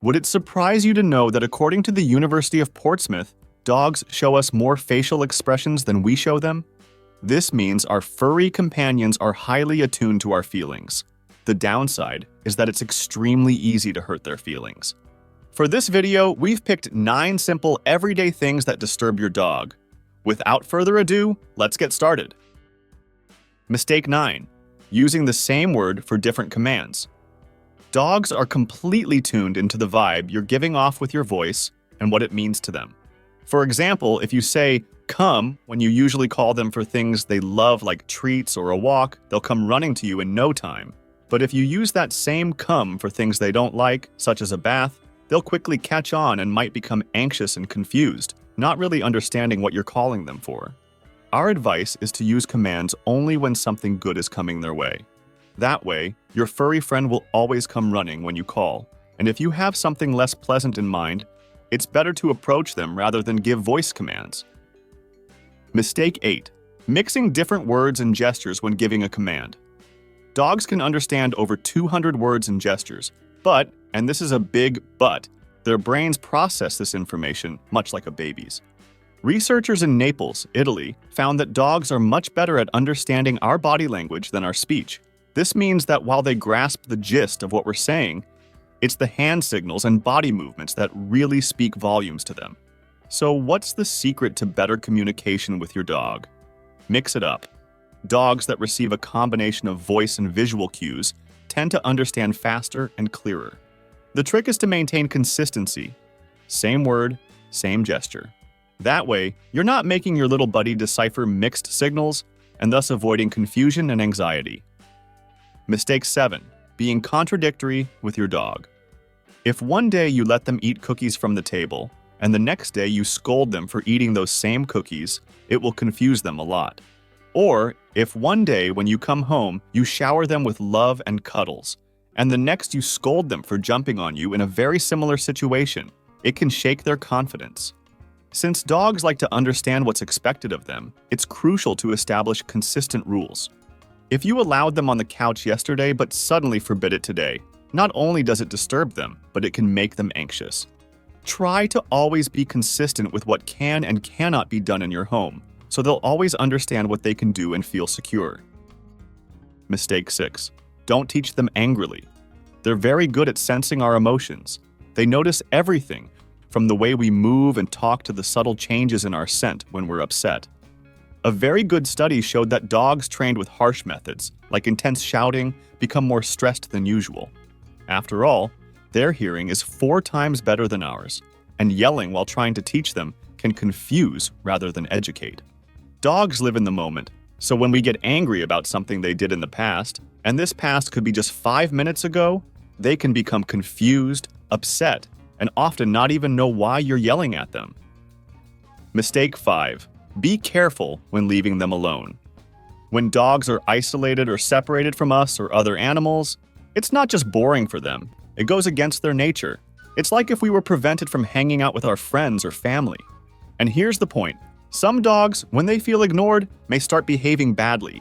Would it surprise you to know that according to the University of Portsmouth, dogs show us more facial expressions than we show them? This means our furry companions are highly attuned to our feelings. The downside is that it's extremely easy to hurt their feelings. For this video, we've picked 9 simple everyday things that disturb your dog. Without further ado, let's get started. Mistake 9. Using the same word for different commands. Dogs are completely tuned into the vibe you're giving off with your voice and what it means to them. For example, if you say, "come," when you usually call them for things they love like treats or a walk, they'll come running to you in no time. But if you use that same "come" for things they don't like, such as a bath, they'll quickly catch on and might become anxious and confused, not really understanding what you're calling them for. Our advice is to use commands only when something good is coming their way. That way, your furry friend will always come running when you call, and if you have something less pleasant in mind, it's better to approach them rather than give voice commands. Mistake 8. Mixing different words and gestures when giving a command. Dogs can understand over 200 words and gestures, but, and this is a big but, their brains process this information much like a baby's. Researchers in Naples, Italy, found that dogs are much better at understanding our body language than our speech. This means that while they grasp the gist of what we're saying, it's the hand signals and body movements that really speak volumes to them. So what's the secret to better communication with your dog? Mix it up. Dogs that receive a combination of voice and visual cues tend to understand faster and clearer. The trick is to maintain consistency. Same word, same gesture. That way, you're not making your little buddy decipher mixed signals and thus avoiding confusion and anxiety. Mistake 7. Being contradictory with your dog. If one day you let them eat cookies from the table, and the next day you scold them for eating those same cookies, it will confuse them a lot. Or, if one day when you come home, you shower them with love and cuddles, and the next you scold them for jumping on you in a very similar situation, it can shake their confidence. Since dogs like to understand what's expected of them, it's crucial to establish consistent rules. If you allowed them on the couch yesterday but suddenly forbid it today, not only does it disturb them, but it can make them anxious. Try to always be consistent with what can and cannot be done in your home, so they'll always understand what they can do and feel secure. Mistake 6. Don't teach them angrily. They're very good at sensing our emotions. They notice everything, from the way we move and talk to the subtle changes in our scent when we're upset. A very good study showed that dogs trained with harsh methods, like intense shouting, become more stressed than usual. After all, their hearing is 4 times better than ours, and yelling while trying to teach them can confuse rather than educate. Dogs live in the moment, so when we get angry about something they did in the past, and this past could be just 5 minutes ago, they can become confused, upset, and often not even know why you're yelling at them. Mistake 5. Be careful when leaving them alone. When dogs are isolated or separated from us or other animals, it's not just boring for them, it goes against their nature. It's like if we were prevented from hanging out with our friends or family. And here's the point. Some dogs, when they feel ignored, may start behaving badly.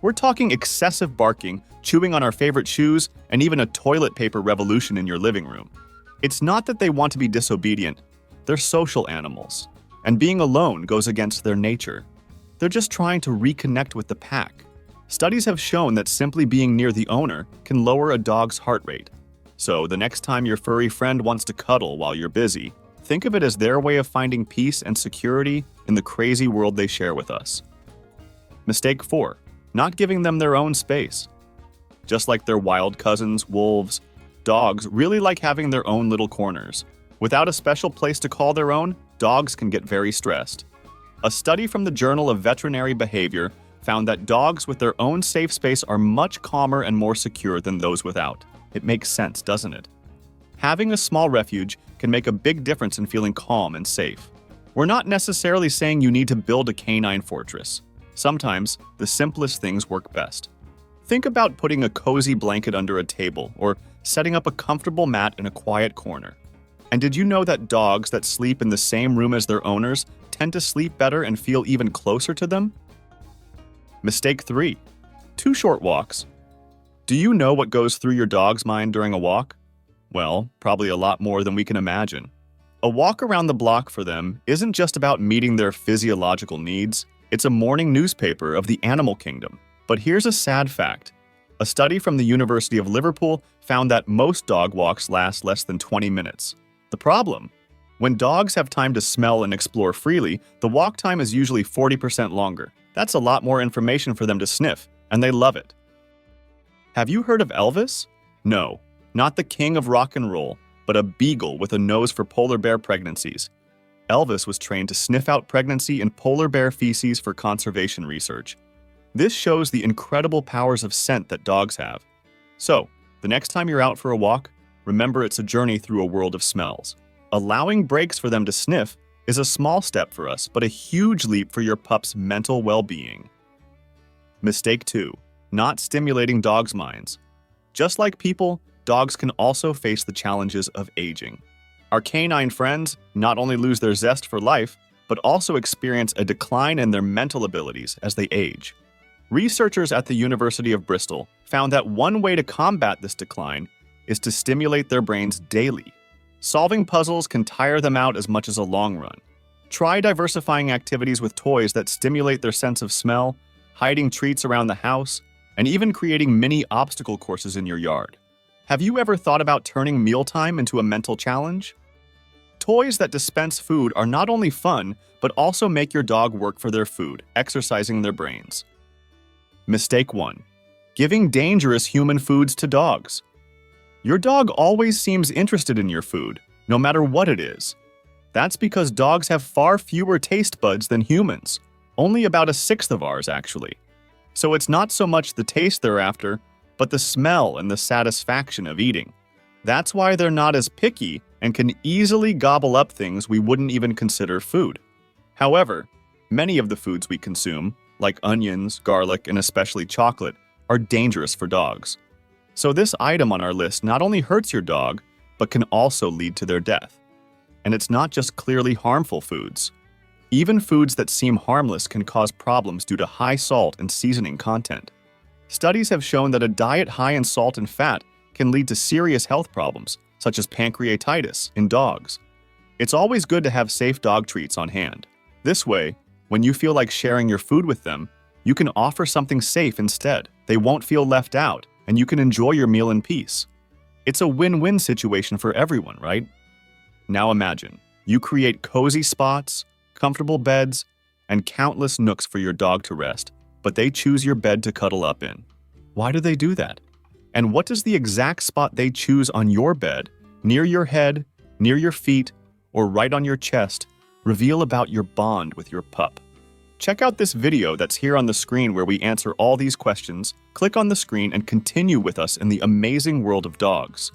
We're talking excessive barking, chewing on our favorite shoes, and even a toilet paper revolution in your living room. It's not that they want to be disobedient. They're social animals, and being alone goes against their nature. They're just trying to reconnect with the pack. Studies have shown that simply being near the owner can lower a dog's heart rate. So the next time your furry friend wants to cuddle while you're busy, think of it as their way of finding peace and security in the crazy world they share with us. Mistake 4. Not giving them their own space. Just like their wild cousins, wolves, dogs really like having their own little corners. Without a special place to call their own, dogs can get very stressed. A study from the Journal of Veterinary Behavior found that dogs with their own safe space are much calmer and more secure than those without. It makes sense, doesn't it? Having a small refuge can make a big difference in feeling calm and safe. We're not necessarily saying you need to build a canine fortress. Sometimes, the simplest things work best. Think about putting a cozy blanket under a table or setting up a comfortable mat in a quiet corner. And did you know that dogs that sleep in the same room as their owners tend to sleep better and feel even closer to them? Mistake 3. Too short walks. Do you know what goes through your dog's mind during a walk? Well, probably a lot more than we can imagine. A walk around the block for them isn't just about meeting their physiological needs, it's a morning newspaper of the animal kingdom. But here's a sad fact. A study from the University of Liverpool found that most dog walks last less than 20 minutes. The problem? When dogs have time to smell and explore freely, the walk time is usually 40% longer. That's a lot more information for them to sniff, and they love it. Have you heard of Elvis? No, not the king of rock and roll, but a beagle with a nose for polar bear pregnancies. Elvis was trained to sniff out pregnancy in polar bear feces for conservation research. This shows the incredible powers of scent that dogs have. So, the next time you're out for a walk, remember it's a journey through a world of smells. Allowing breaks for them to sniff is a small step for us, but a huge leap for your pup's mental well-being. Mistake 2. Not stimulating dogs' minds. Just like people, dogs can also face the challenges of aging. Our canine friends not only lose their zest for life, but also experience a decline in their mental abilities as they age. Researchers at the University of Bristol found that one way to combat this decline is to stimulate their brains daily. Solving puzzles can tire them out as much as a long run. Try diversifying activities with toys that stimulate their sense of smell, hiding treats around the house, and even creating mini obstacle courses in your yard. Have you ever thought about turning mealtime into a mental challenge? Toys that dispense food are not only fun, but also make your dog work for their food, exercising their brains. Mistake 1. Giving dangerous human foods to dogs. Your dog always seems interested in your food, no matter what it is. That's because dogs have far fewer taste buds than humans, only about a sixth of ours, actually. So it's not so much the taste they're after, but the smell and the satisfaction of eating. That's why they're not as picky and can easily gobble up things we wouldn't even consider food. However, many of the foods we consume, like onions, garlic, and especially chocolate, are dangerous for dogs. So this item on our list not only hurts your dog, but can also lead to their death. And it's not just clearly harmful foods. Even foods that seem harmless can cause problems due to high salt and seasoning content. Studies have shown that a diet high in salt and fat can lead to serious health problems, such as pancreatitis in dogs. It's always good to have safe dog treats on hand. This way, when you feel like sharing your food with them, you can offer something safe instead. They won't feel left out, and you can enjoy your meal in peace. It's a win-win situation for everyone, right? Now imagine, you create cozy spots, comfortable beds, and countless nooks for your dog to rest, but they choose your bed to cuddle up in. Why do they do that? And what does the exact spot they choose on your bed, near your head, near your feet, or right on your chest, reveal about your bond with your pup? Check out this video that's here on the screen where we answer all these questions. Click on the screen and continue with us in the amazing world of dogs.